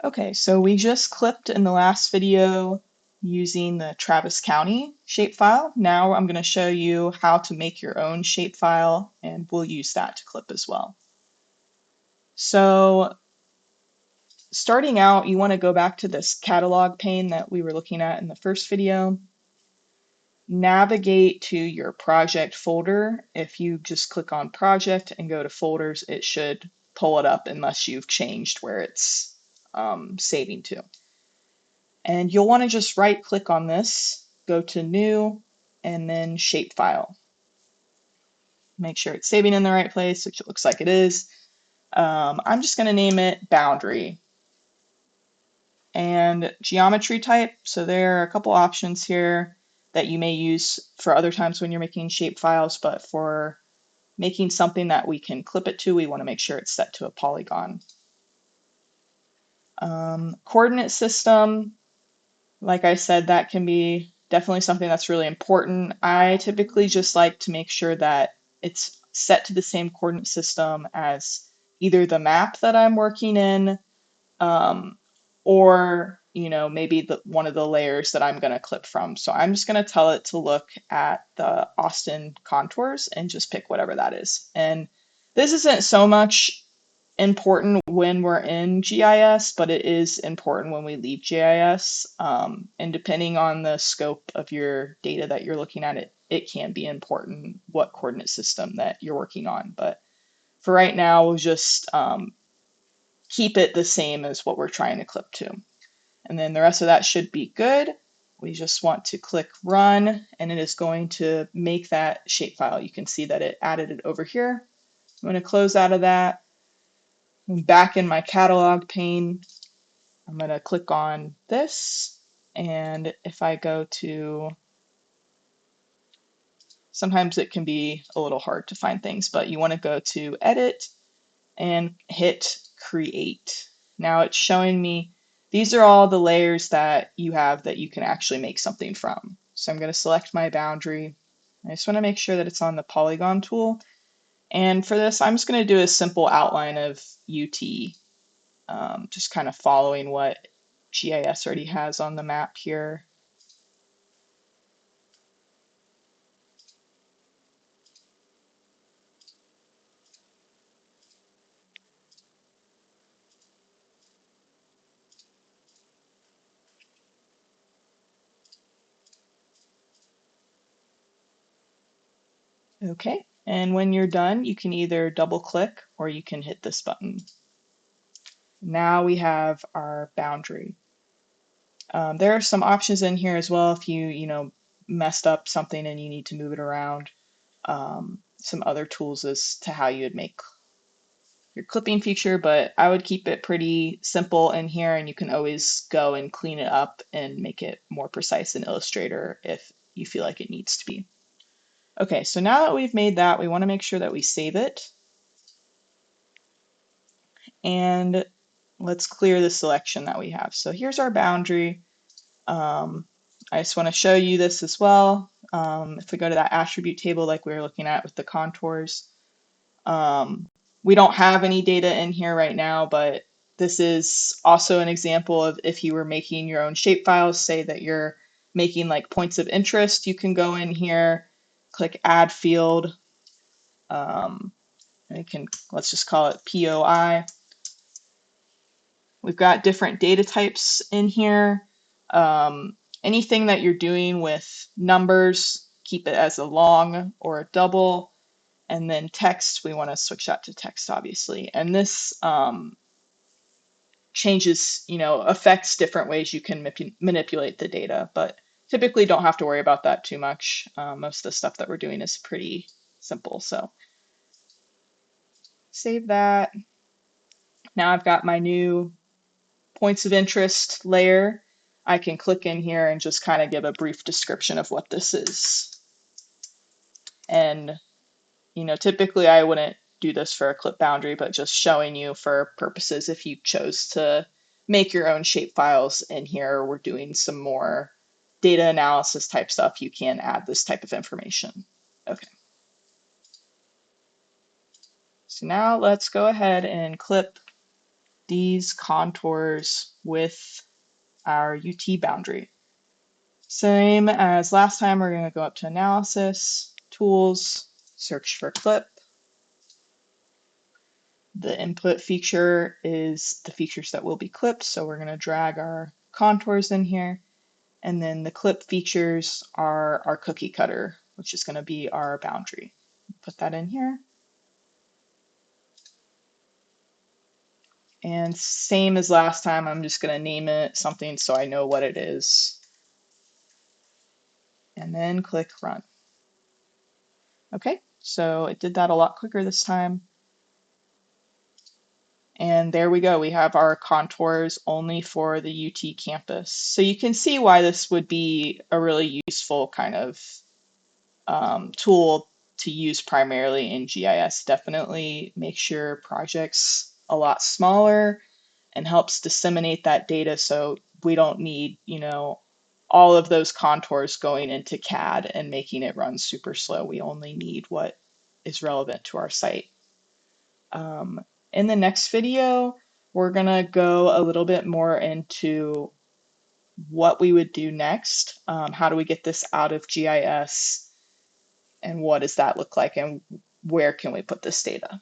Okay, so we just clipped in the last video using the Travis County shapefile. Now I'm going to show you how to make your own shapefile, and we'll use that to clip as well. So starting out, you want to go back to this catalog pane that we were looking at in the first video. Navigate to your project folder. If you just click on project and go to folders, it should pull it up unless you've changed where it's saving to. And you'll want to just right click on this, go to new, and then shapefile. Make sure it's saving in the right place, which it looks like it is. I'm just going to name it boundary. And geometry type, so there are a couple options here that you may use for other times when you're making shape files, but for making something that we can clip it to, we want to make sure it's set to a polygon. Coordinate system, like I said, that can be definitely something that's really important. I typically just like to make sure that it's set to the same coordinate system as either the map that I'm working in, or maybe one of the layers that I'm going to clip from. So I'm just going to tell it to look at the Austin contours and just pick whatever that is. And this isn't so much important when we're in GIS, but it is important when we leave GIS. And depending on the scope of your data that you're looking at, it can be important what coordinate system that you're working on. But for right now, we'll just keep it the same as what we're trying to clip to. And then the rest of that should be good. We just want to click run, and it is going to make that shapefile. You can see that it added it over here. I'm going to close out of that. I'm back in my catalog pane. I'm going to click on this, and if I go to, sometimes it can be a little hard to find things, but you want to go to edit and hit create. Now it's showing me these are all the layers that you have that you can actually make something from. So I'm going to select my boundary. I just want to make sure that it's on the polygon tool. And for this, I'm just going to do a simple outline of UT, just kind of following what GIS already has on the map here. Okay, and when you're done, you can either double click or you can hit this button. Now we have our boundary. There are some options in here as well if you messed up something and you need to move it around. Some other tools as to how you would make your clipping feature, but I would keep it pretty simple in here, and you can always go and clean it up and make it more precise in Illustrator if you feel like it needs to be. Okay, so now that we've made that, we want to make sure that we save it. And let's clear the selection that we have. So here's our boundary. I just want to show you this as well. If we go to that attribute table like we were looking at with the contours, we don't have any data in here right now, but this is also an example of if you were making your own shapefiles, say that you're making like points of interest, you can go in here, click add field. Let's just call it POI. We've got different data types in here. Anything that you're doing with numbers, keep it as a long or a double. And then text, we want to switch that to text, obviously. And this changes, affects different ways you can manipulate the data, but typically don't have to worry about that too much. Most of the stuff that we're doing is pretty simple. So save that. Now I've got my new points of interest layer. I can click in here and just kind of give a brief description of what this is. And, typically I wouldn't do this for a clip boundary, but just showing you for purposes if you chose to make your own shape files in here, we're doing some more data analysis type stuff, you can add this type of information. Okay. So now let's go ahead and clip these contours with our UT boundary. Same as last time, we're going to go up to Analysis, Tools, search for Clip. The input feature is the features that will be clipped, so we're going to drag our contours in here. And then the clip features are our cookie cutter, which is going to be our boundary. Put that in here. And same as last time, I'm just going to name it something so I know what it is. And then click Run. Okay, so it did that a lot quicker this time. And there we go. We have our contours only for the UT campus. So you can see why this would be a really useful kind of tool to use primarily in GIS. Definitely makes your projects a lot smaller and helps disseminate that data so we don't need, all of those contours going into CAD and making it run super slow. We only need what is relevant to our site. In the next video, we're going to go a little bit more into what we would do next. How do we get this out of GIS? And what does that look like? And where can we put this data?